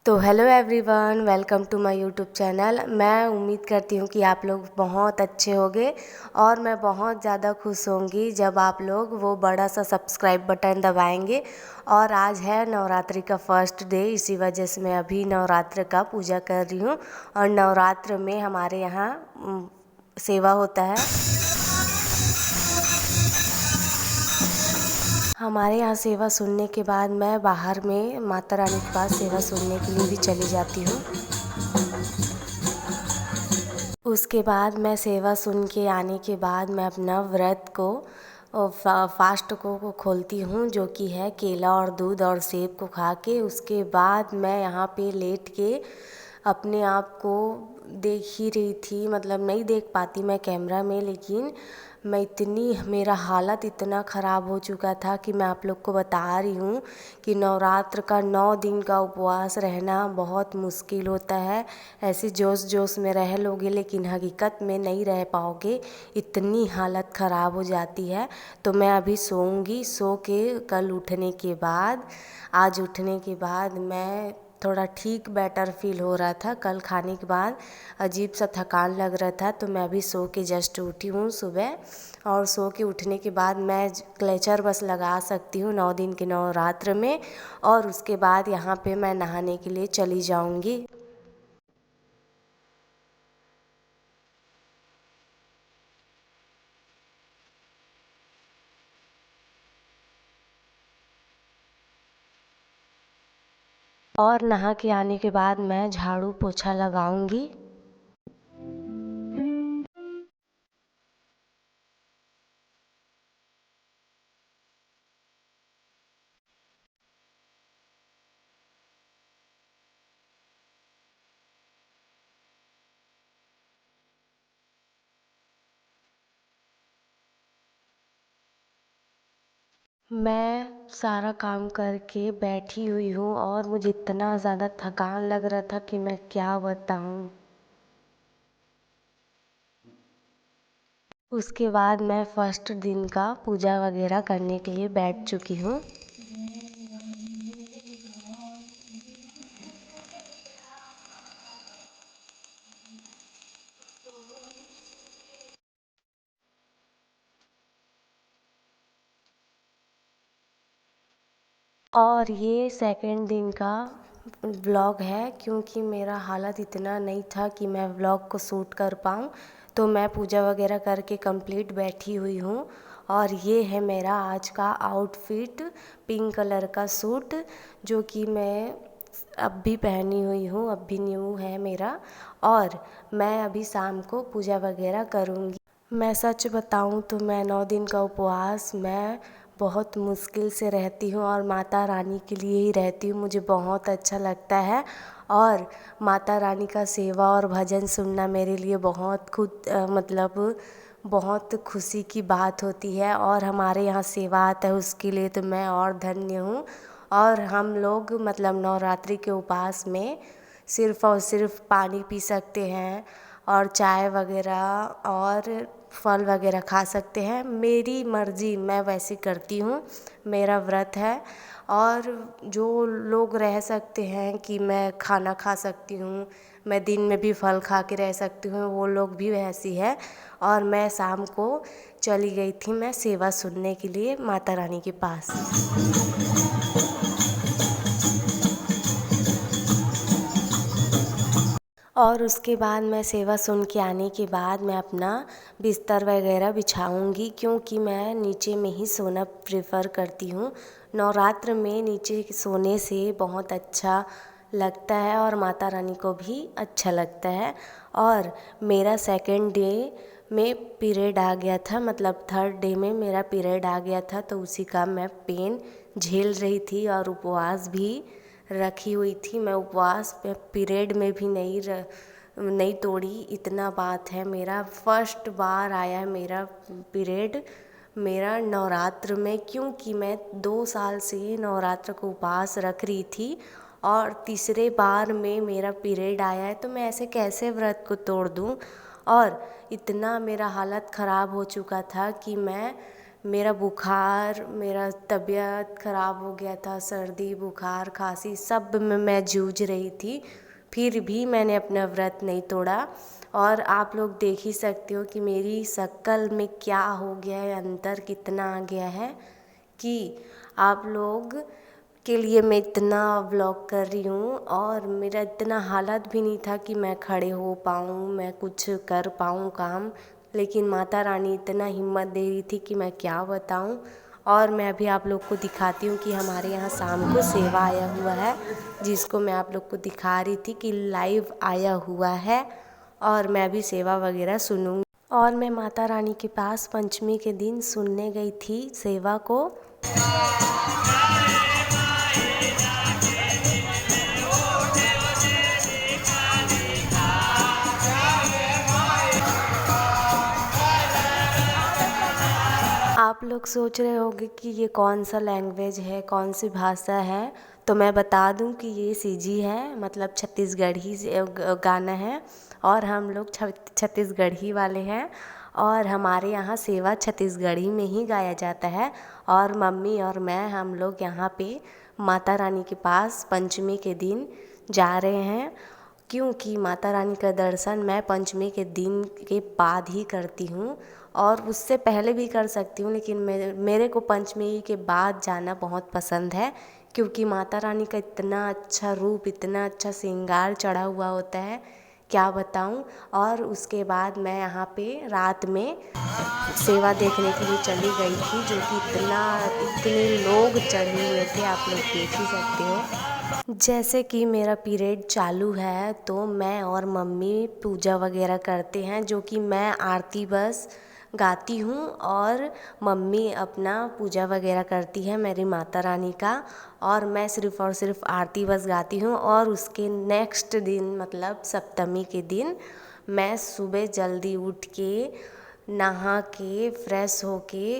तो hello everyone, welcome to my YouTube channel. मैं उम्मीद करती हूँ कि आप लोग बहुत अच्छे होंगे और मैं बहुत ज़्यादा खुश होंगी जब आप लोग वो बड़ा सा सब्सक्राइब बटन दबाएंगे। और आज है नवरात्रि का फर्स्ट डे, इसी वजह से मैं अभी नवरात्र का पूजा कर रही हूँ। और नवरात्र में हमारे यहाँ सेवा होता है। हमारे यहाँ सेवा सुनने के बाद मैं बाहर में माता रानी के पास सेवा सुनने के लिए भी चली जाती हूँ। उसके बाद मैं सेवा सुन के आने के बाद मैं अपना व्रत को फास्ट को खोलती हूँ, जो कि है केला और दूध और सेब को खा के। उसके बाद मैं यहाँ पे लेट के अपने आप को देख ही रही थी, मतलब नहीं देख पाती मैं कैमरा में, लेकिन मेरा हालत इतना ख़राब हो चुका था कि मैं आप लोग को बता रही हूँ कि नवरात्र का 9 दिन का उपवास रहना बहुत मुश्किल होता है। ऐसे जोश जोश में रह लोगे लेकिन हकीकत में नहीं रह पाओगे, इतनी हालत ख़राब हो जाती है। तो मैं अभी सोऊंगी, सो के कल उठने के बाद, आज उठने के बाद मैं थोड़ा ठीक बेटर फील हो रहा था। कल खाने के बाद अजीब सा थकान लग रहा था, तो मैं अभी सो के जस्ट उठी हूँ सुबह। और सो के उठने के बाद मैं क्लेचर बस लगा सकती हूँ 9 दिन के नवरात्र में, और उसके बाद यहाँ पे मैं नहाने के लिए चली जाऊँगी। और नहा के आने के बाद मैं झाड़ू पोछा लगाऊंगी। मैं सारा काम करके बैठी हुई हूँ और मुझे इतना ज़्यादा थकान लग रहा था कि मैं क्या बताऊँ। उसके बाद मैं फर्स्ट दिन का पूजा वगैरह करने के लिए बैठ चुकी हूँ। और ये सेकंड दिन का व्लॉग है, क्योंकि मेरा हालत इतना नहीं था कि मैं व्लॉग को शूट कर पाऊँ। तो मैं पूजा वगैरह करके कंप्लीट बैठी हुई हूँ। और ये है मेरा आज का आउटफिट, पिंक कलर का सूट, जो कि मैं अब भी पहनी हुई हूँ, अब भी न्यू है मेरा। और मैं अभी शाम को पूजा वगैरह करूँगी। मैं सच बताऊँ तो मैं 9 दिन का उपवास मैं बहुत मुश्किल से रहती हूँ और माता रानी के लिए ही रहती हूँ। मुझे बहुत अच्छा लगता है और माता रानी का सेवा और भजन सुनना मेरे लिए बहुत मतलब बहुत खुशी की बात होती है। और हमारे यहाँ सेवा आता है, उसके लिए तो मैं और धन्य हूँ। और हम लोग मतलब नवरात्रि के उपवास में सिर्फ़ और सिर्फ पानी पी सकते हैं और चाय वगैरह और फल वगैरह खा सकते हैं। मेरी मर्ज़ी, मैं वैसे करती हूँ, मेरा व्रत है। और जो लोग रह सकते हैं कि मैं खाना खा सकती हूँ, मैं दिन में भी फल खा के रह सकती हूँ, वो लोग भी वैसी है। और मैं शाम को चली गई थी मैं सेवा सुनने के लिए माता रानी के पास। और उसके बाद मैं सेवा सुन के आने के बाद मैं अपना बिस्तर वगैरह बिछाऊंगी, क्योंकि मैं नीचे में ही सोना प्रेफर करती हूँ। नवरात्र में नीचे सोने से बहुत अच्छा लगता है और माता रानी को भी अच्छा लगता है। और मेरा सेकंड डे में पीरियड आ गया था, मतलब थर्ड डे में मेरा पीरियड आ गया था, तो उसी का मैं पेन झेल रही थी और उपवास भी रखी हुई थी। मैं उपवास पे पीरियड में भी नहीं तोड़ी, इतना बात है। मेरा फर्स्ट बार आया है मेरा पीरियड मेरा नवरात्र में, क्योंकि मैं 2 साल से नवरात्र को उपवास रख रही थी और तीसरे बार में मेरा पीरियड आया है, तो मैं ऐसे कैसे व्रत को तोड़ दूँ। और इतना मेरा हालत ख़राब हो चुका था कि मैं मेरा बुखार, मेरा तबीयत ख़राब हो गया था, सर्दी बुखार खांसी सब में मैं जूझ रही थी, फिर भी मैंने अपना व्रत नहीं तोड़ा। और आप लोग देख ही सकते हो कि मेरी शक्ल में क्या हो गया है, अंतर कितना आ गया है कि आप लोग के लिए मैं इतना व्लॉग कर रही हूँ। और मेरा इतना हालत भी नहीं था कि मैं खड़े हो पाऊँ, मैं कुछ कर पाऊँ काम, लेकिन माता रानी इतना हिम्मत दे रही थी कि मैं क्या बताऊँ। और मैं अभी आप लोग को दिखाती हूँ कि हमारे यहाँ शाम को सेवा आया हुआ है, जिसको मैं आप लोग को दिखा रही थी कि लाइव आया हुआ है, और मैं भी सेवा वगैरह सुनूँगी। और मैं माता रानी के पास पंचमी के दिन सुनने गई थी सेवा को। आप लोग सोच रहे होंगे कि ये कौन सा लैंग्वेज है, कौन सी भाषा है, तो मैं बता दूं कि ये सिजी है, मतलब छत्तीसगढ़ी गाना है, और हम लोग छत्तीसगढ़ी वाले हैं, और हमारे यहाँ सेवा छत्तीसगढ़ी में ही गाया जाता है। और मम्मी और मैं हम लोग यहाँ पे माता रानी के पास पंचमी के दिन जा रहे हैं, क्योंकि माता रानी का दर्शन मैं पंचमी के दिन के बाद ही करती हूँ, और उससे पहले भी कर सकती हूँ, लेकिन मेरे को पंचमी के बाद जाना बहुत पसंद है, क्योंकि माता रानी का इतना अच्छा रूप, इतना अच्छा श्रृंगार चढ़ा हुआ होता है, क्या बताऊँ। और उसके बाद मैं यहाँ पे रात में सेवा देखने के लिए चली गई थी, जो कि इतने लोग चढ़े हुए थे, आप लोग देख ही सकते हो। जैसे कि मेरा पीरियड चालू है, तो मैं और मम्मी पूजा वगैरह करते हैं, जो कि मैं आरती बस गाती हूँ और मम्मी अपना पूजा वगैरह करती है मेरी माता रानी का, और मैं सिर्फ़ और सिर्फ आरती बस गाती हूँ। और उसके नेक्स्ट दिन मतलब सप्तमी के दिन मैं सुबह जल्दी उठ के नहा के फ्रेश होके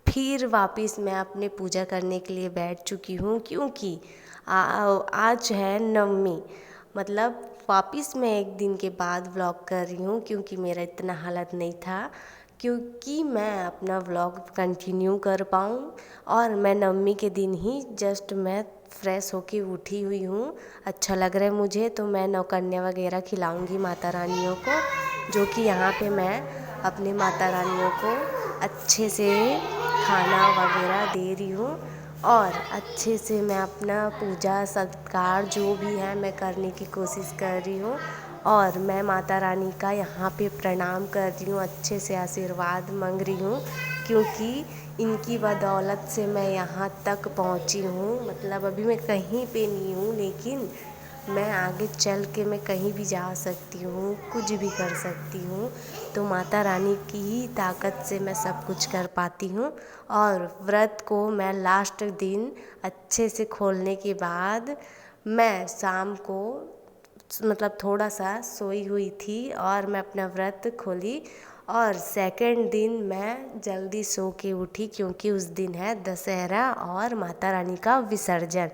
फिर वापस मैं अपने पूजा करने के लिए बैठ चुकी हूँ, क्योंकि आज है नवमी, मतलब वापस मैं एक दिन के बाद व्लॉग कर रही हूँ, क्योंकि मेरा इतना हालत नहीं था क्योंकि मैं अपना व्लॉग कंटिन्यू कर पाऊँ। और मैं नवमी के दिन ही जस्ट मैं फ्रेश होके उठी हुई हूँ, अच्छा लग रहा है मुझे, तो मैं नौकन्या वगैरह खिलाऊंगी माता रानियों को, जो कि यहाँ पे मैं अपनी माता रानियों को अच्छे से खाना वगैरह दे रही हूँ, और अच्छे से मैं अपना पूजा सत्कार जो भी है मैं करने की कोशिश कर रही हूँ। और मैं माता रानी का यहाँ पे प्रणाम कर रही हूँ, अच्छे से आशीर्वाद मांग रही हूँ, क्योंकि इनकी बदौलत से मैं यहाँ तक पहुँची हूँ। मतलब अभी मैं कहीं पे नहीं हूँ, लेकिन मैं आगे चल के मैं कहीं भी जा सकती हूँ, कुछ भी कर सकती हूँ, तो माता रानी की ही ताकत से मैं सब कुछ कर पाती हूँ। और व्रत को मैं लास्ट दिन अच्छे से खोलने के बाद मैं शाम को मतलब थोड़ा सा सोई हुई थी, और मैं अपना व्रत खोली, और सेकंड दिन मैं जल्दी सो के उठी, क्योंकि उस दिन है दशहरा और माता रानी का विसर्जन,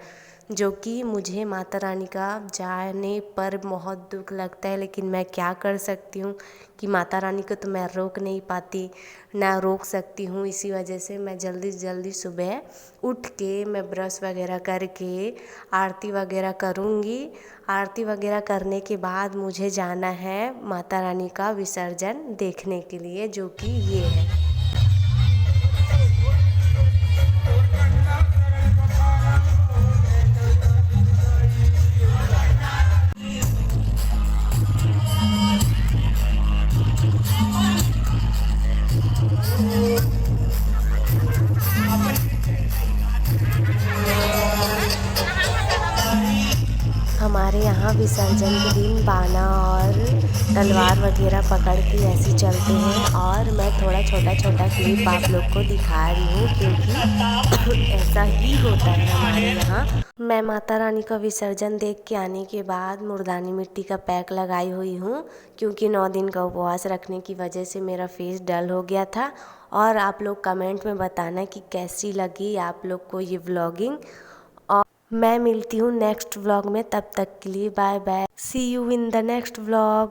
जो कि मुझे माता रानी का जाने पर बहुत दुख लगता है, लेकिन मैं क्या कर सकती हूँ कि माता रानी को तो मैं रोक नहीं पाती, ना रोक सकती हूँ। इसी वजह से मैं जल्दी जल्दी सुबह उठ के मैं ब्रश वगैरह करके आरती वगैरह करूँगी। आरती वगैरह करने के बाद मुझे जाना है माता रानी का विसर्जन देखने के लिए, जो कि ये है। हमारे यहाँ विसर्जन के दिन बाना और तलवार वगैरह पकड़ के ऐसे चलते हैं, और मैं थोड़ा छोटा छोटा क्लिप आप लोग को दिखा रही हूँ, क्योंकि ऐसा ही होता है हमारे यहाँ। मैं माता रानी का विसर्जन देख के आने के बाद मुर्दानी मिट्टी का पैक लगाई हुई हूँ, क्योंकि 9 दिन का उपवास रखने की वजह से मेरा फेस डल हो गया था। और आप लोग कमेंट में बताना कि कैसी लगी आप लोग को ये व्लॉगिंग। मैं मिलती हूँ नेक्स्ट व्लॉग में, तब तक के लिए bye bye, see you in the next vlog.